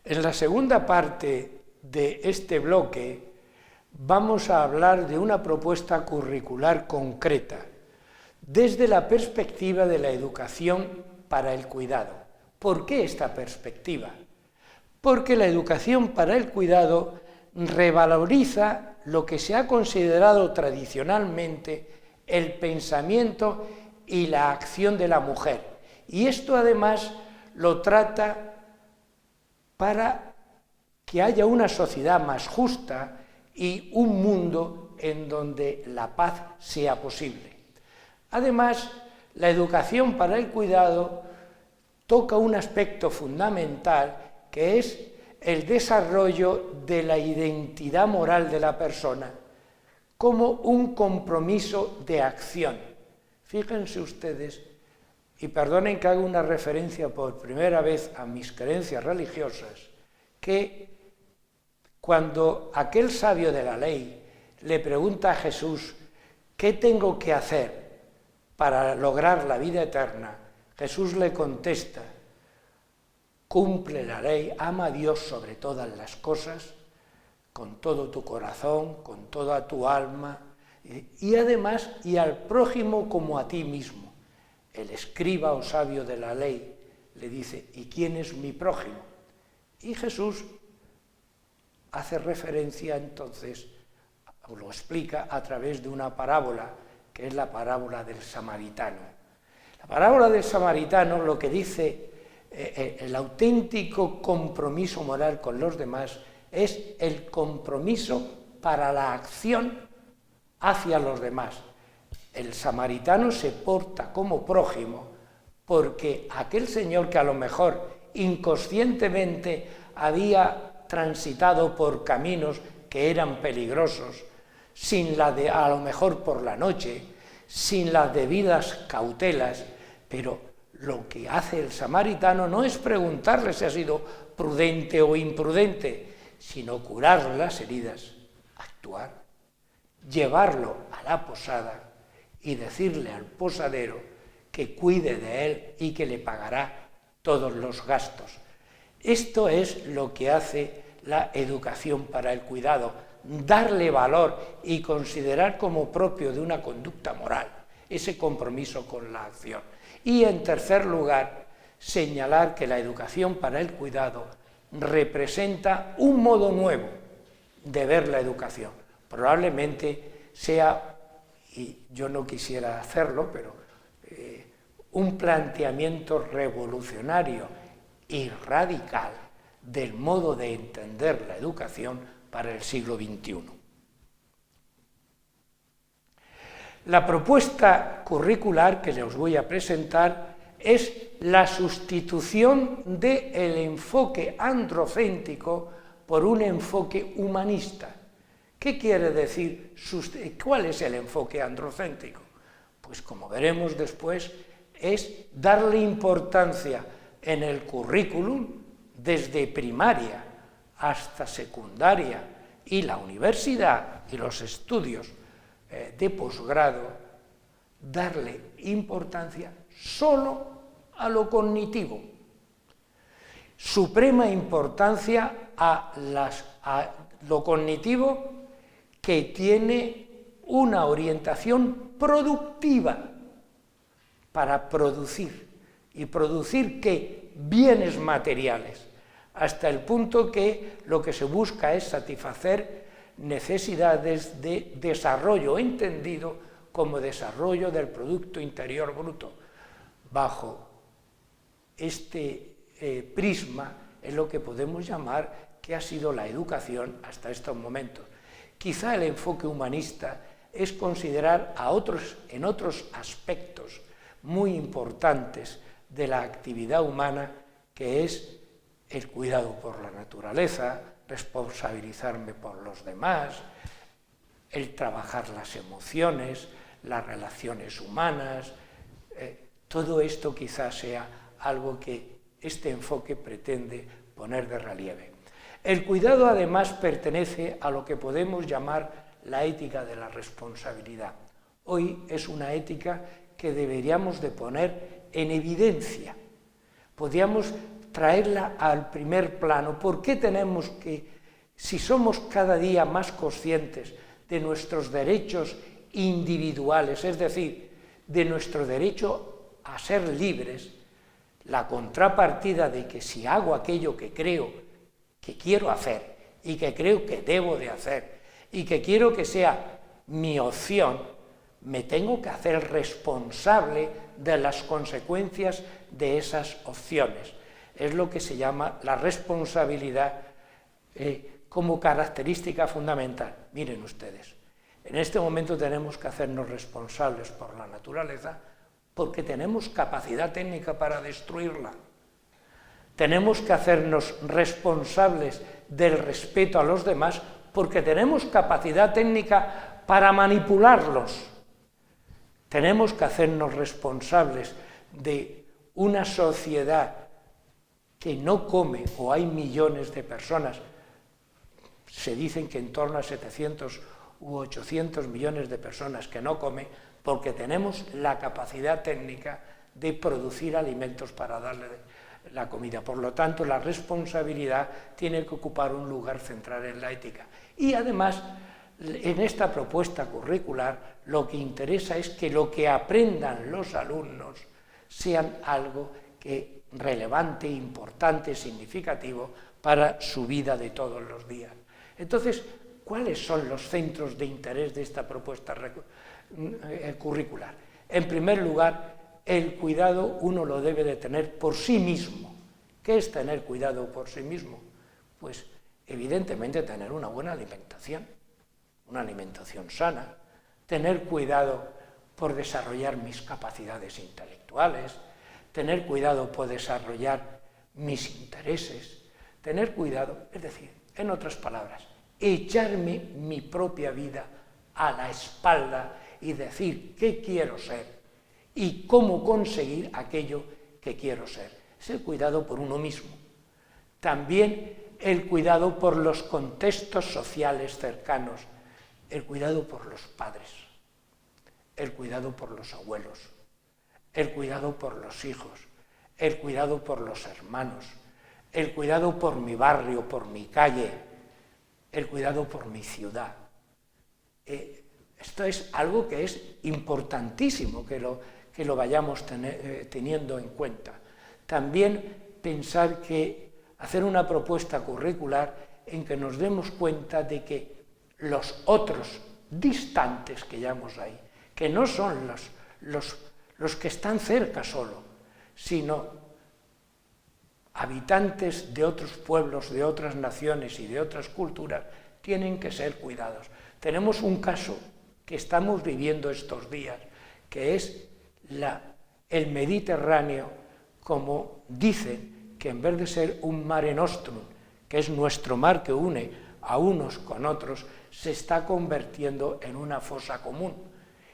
En la segunda parte de este bloque vamos a hablar de una propuesta curricular concreta desde la perspectiva de la educación para el cuidado. ¿Por qué esta perspectiva? Porque la educación para el cuidado revaloriza lo que se ha considerado tradicionalmente el pensamiento y la acción de la mujer. Y esto además lo trata para que haya una sociedad más justa y un mundo en donde la paz sea posible. Además, la educación para el cuidado toca un aspecto fundamental que es el desarrollo de la identidad moral de la persona como un compromiso de acción. Fíjense ustedes, y perdonen que haga una referencia por primera vez a mis creencias religiosas, que cuando aquel sabio de la ley le pregunta a Jesús ¿qué tengo que hacer para lograr la vida eterna? Jesús le contesta: cumple la ley, ama a Dios sobre todas las cosas, con todo tu corazón, con toda tu alma, y además, y al prójimo como a ti mismo. El escriba o sabio de la ley le dice: ¿y quién es mi prójimo? Y Jesús hace referencia entonces, o lo explica a través de una parábola, que es la parábola del samaritano. La parábola del samaritano lo que dice, el auténtico compromiso moral con los demás es el compromiso para la acción hacia los demás. El samaritano se porta como prójimo porque aquel señor que a lo mejor inconscientemente había transitado por caminos que eran peligrosos, a lo mejor por la noche, sin las debidas cautelas, pero lo que hace el samaritano no es preguntarle si ha sido prudente o imprudente, sino curar las heridas, actuar, llevarlo a la posada y decirle al posadero que cuide de él y que le pagará todos los gastos. Esto es lo que hace la educación para el cuidado, darle valor y considerar como propio de una conducta moral ese compromiso con la acción. Y en tercer lugar, señalar que la educación para el cuidado representa un modo nuevo de ver la educación. Probablemente sea, y yo no quisiera hacerlo, pero un planteamiento revolucionario y radical del modo de entender la educación para el siglo XXI. La propuesta curricular que les voy a presentar es la sustitución del enfoque androcéntrico por un enfoque humanista. ¿Qué quiere decir? ¿Cuál es el enfoque androcéntrico? Pues como veremos después, es darle importancia en el currículum desde primaria hasta secundaria y la universidad y los estudios de posgrado, darle importancia solo a lo cognitivo, suprema importancia a lo cognitivo que tiene una orientación productiva para producir. ¿Y producir qué? Bienes materiales, hasta el punto que lo que se busca es satisfacer necesidades de desarrollo, entendido como desarrollo del Producto Interior Bruto. Bajo este prisma es lo que podemos llamar que ha sido la educación hasta estos momentos. Quizá el enfoque humanista es considerar en otros aspectos muy importantes de la actividad humana, que es el cuidado por la naturaleza, responsabilizarme por los demás, el trabajar las emociones, las relaciones humanas, todo esto quizás sea algo que este enfoque pretende poner de relieve. El cuidado además pertenece a lo que podemos llamar la ética de la responsabilidad. Hoy es una ética que deberíamos de poner en evidencia. Podríamos traerla al primer plano. ¿Por qué tenemos que, si somos cada día más conscientes de nuestros derechos individuales, es decir, de nuestro derecho a ser libres, la contrapartida de que si hago aquello que creo que quiero hacer y que creo que debo de hacer y que quiero que sea mi opción, me tengo que hacer responsable de las consecuencias de esas opciones. Es lo que se llama la responsabilidad como característica fundamental. Miren ustedes, en este momento tenemos que hacernos responsables por la naturaleza porque tenemos capacidad técnica para destruirla. Tenemos que hacernos responsables del respeto a los demás porque tenemos capacidad técnica para manipularlos. Tenemos que hacernos responsables de una sociedad que no come, o hay millones de personas, se dicen que en torno a 700 u 800 millones de personas que no comen, porque tenemos la capacidad técnica de producir alimentos para darle la comida. Por lo tanto, la responsabilidad tiene que ocupar un lugar central en la ética. Y además, en esta propuesta curricular, lo que interesa es que lo que aprendan los alumnos sean algo que relevante, importante, significativo para su vida de todos los días. Entonces, ¿cuáles son los centros de interés de esta propuesta curricular? En primer lugar, el cuidado uno lo debe de tener por sí mismo. ¿Qué es tener cuidado por sí mismo? Pues, evidentemente, tener una buena alimentación, una alimentación sana, tener cuidado por desarrollar mis capacidades intelectuales, tener cuidado por desarrollar mis intereses, tener cuidado, es decir, en otras palabras, echarme mi propia vida a la espalda y decir qué quiero ser y cómo conseguir aquello que quiero ser. Es el cuidado por uno mismo. También el cuidado por los contextos sociales cercanos, el cuidado por los padres, el cuidado por los abuelos, el cuidado por los hijos, el cuidado por los hermanos, el cuidado por mi barrio, por mi calle, el cuidado por mi ciudad. Esto es algo que es importantísimo que lo vayamos teniendo en cuenta. También pensar que hacer una propuesta curricular en que nos demos cuenta de que los otros distantes que llamamos ahí, que no son los que están cerca solo, sino habitantes de otros pueblos, de otras naciones y de otras culturas, tienen que ser cuidados. Tenemos un caso que estamos viviendo estos días, que es el Mediterráneo, como dicen, que en vez de ser un mare nostrum, que es nuestro mar que une a unos con otros, se está convirtiendo en una fosa común.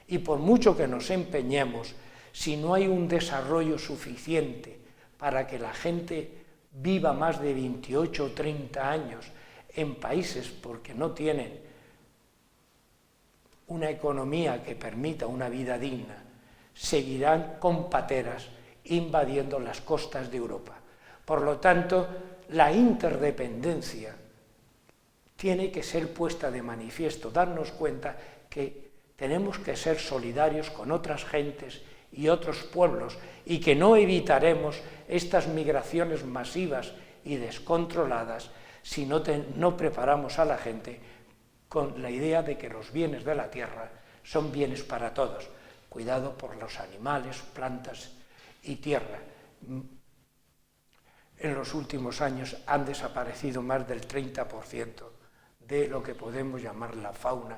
Y por mucho que nos empeñemos, si no hay un desarrollo suficiente para que la gente viva más de 28 o 30 años en países porque no tienen una economía que permita una vida digna, seguirán con pateras invadiendo las costas de Europa. Por lo tanto, la interdependencia tiene que ser puesta de manifiesto, darnos cuenta que tenemos que ser solidarios con otras gentes y otros pueblos y que no evitaremos estas migraciones masivas y descontroladas si no preparamos a la gente con la idea de que los bienes de la tierra son bienes para todos. Cuidado por los animales, plantas y tierra. En los últimos años han desaparecido más del 30% de lo que podemos llamar la fauna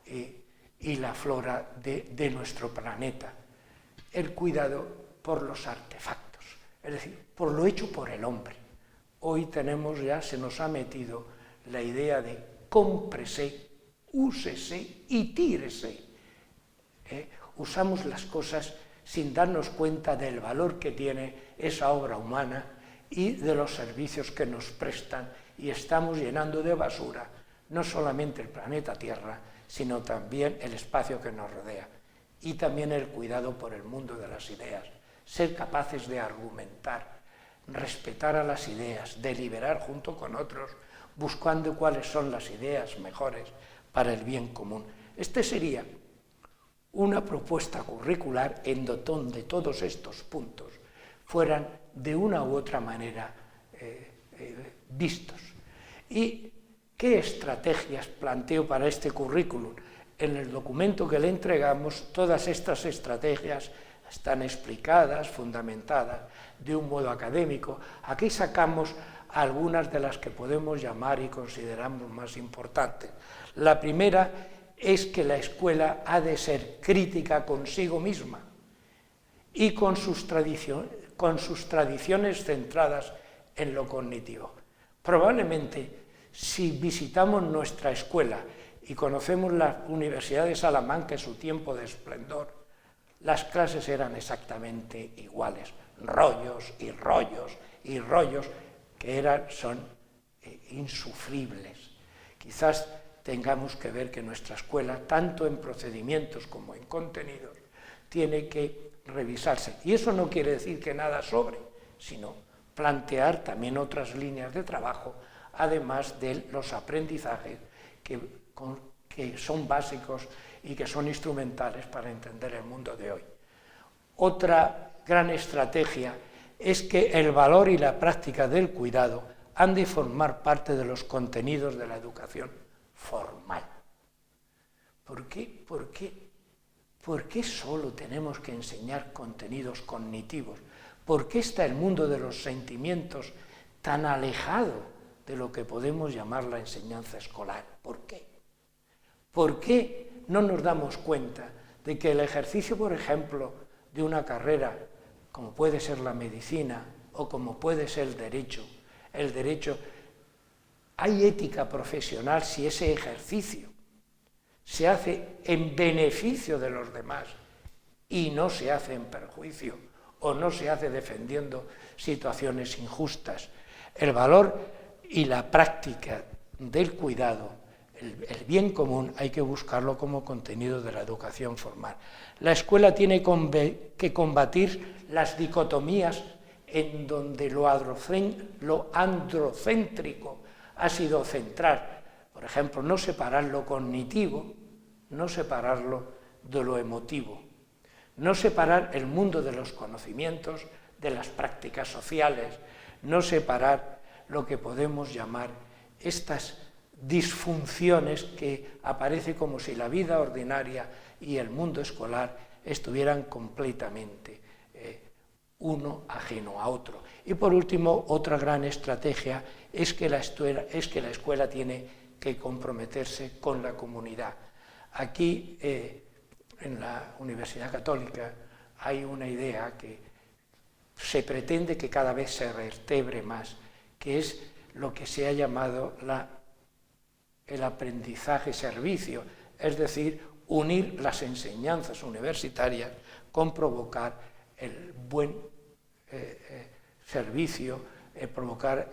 y la flora de nuestro planeta. El cuidado por los artefactos, es decir, por lo hecho por el hombre. Hoy se nos ha metido la idea de cómprese, úsese y tírese. Usamos las cosas sin darnos cuenta del valor que tiene esa obra humana y de los servicios que nos prestan, y estamos llenando de basura no solamente el planeta Tierra, sino también el espacio que nos rodea. Y también el cuidado por el mundo de las ideas, ser capaces de argumentar, respetar a las ideas, deliberar junto con otros, buscando cuáles son las ideas mejores para el bien común. Este sería una propuesta curricular en donde todos estos puntos fueran de una u otra manera vistos. ¿Y qué estrategias planteo para este currículum? En el documento que le entregamos, todas estas estrategias están explicadas, fundamentadas de un modo académico. Aquí sacamos algunas de las que podemos llamar y consideramos más importantes. La primera es que la escuela ha de ser crítica consigo misma y con sus tradiciones centradas en lo cognitivo. Probablemente, si visitamos nuestra escuela y conocemos la Universidad de Salamanca en su tiempo de esplendor, las clases eran exactamente iguales, rollos y rollos y rollos que son insufribles. Quizás tengamos que ver que nuestra escuela, tanto en procedimientos como en contenidos, tiene que revisarse. Y eso no quiere decir que nada sobre, sino plantear también otras líneas de trabajo, además de los aprendizajes que son básicos y que son instrumentales para entender el mundo de hoy. Otra gran estrategia es que el valor y la práctica del cuidado han de formar parte de los contenidos de la educación formal. ¿Por qué solo tenemos que enseñar contenidos cognitivos? ¿Por qué está el mundo de los sentimientos tan alejado de lo que podemos llamar la enseñanza escolar? ¿Por qué? ¿Por qué no nos damos cuenta de que el ejercicio, por ejemplo, de una carrera, como puede ser la medicina o como puede ser el derecho, hay ética profesional si ese ejercicio se hace en beneficio de los demás y no se hace en perjuicio o no se hace defendiendo situaciones injustas? El valor y la práctica del cuidado, el bien común, hay que buscarlo como contenido de la educación formal. La escuela tiene que combatir las dicotomías en donde lo androcéntrico ha sido central. Por ejemplo, no separar lo cognitivo, no separarlo de lo emotivo, no separar el mundo de los conocimientos de las prácticas sociales, no separar lo que podemos llamar estas disfunciones que aparece como si la vida ordinaria y el mundo escolar estuvieran completamente uno ajeno a otro. Y por último, otra gran estrategia es que la escuela tiene que comprometerse con la comunidad. Aquí, en la Universidad Católica, hay una idea que se pretende que cada vez se vertebre más, que es lo que se ha llamado el aprendizaje-servicio, es decir, unir las enseñanzas universitarias con provocar el buen servicio, provocar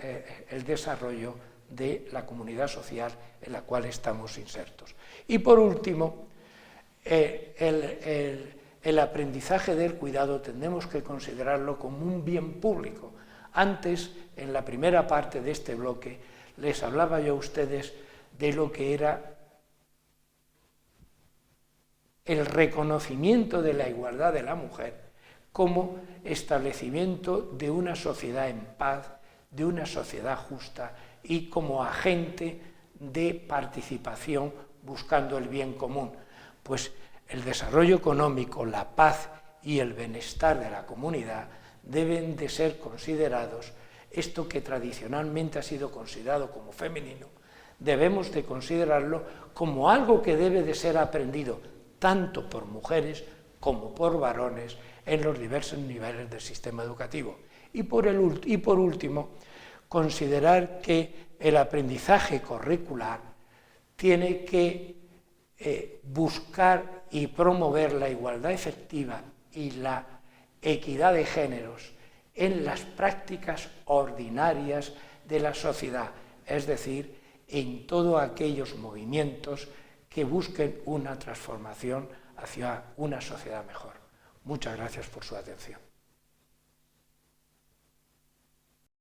el desarrollo de la comunidad social en la cual estamos insertos. Y por último, el aprendizaje del cuidado tenemos que considerarlo como un bien público. Antes, en la primera parte de este bloque, les hablaba yo a ustedes de lo que era el reconocimiento de la igualdad de la mujer como establecimiento de una sociedad en paz, de una sociedad justa y como agente de participación buscando el bien común. Pues el desarrollo económico, la paz y el bienestar de la comunidad deben de ser considerados, esto que tradicionalmente ha sido considerado como femenino, debemos de considerarlo como algo que debe de ser aprendido tanto por mujeres como por varones en los diversos niveles del sistema educativo. Y por último, considerar que el aprendizaje curricular tiene que buscar y promover la igualdad efectiva y la equidad de géneros en las prácticas ordinarias de la sociedad, es decir, en todos aquellos movimientos que busquen una transformación hacia una sociedad mejor. Muchas gracias por su atención.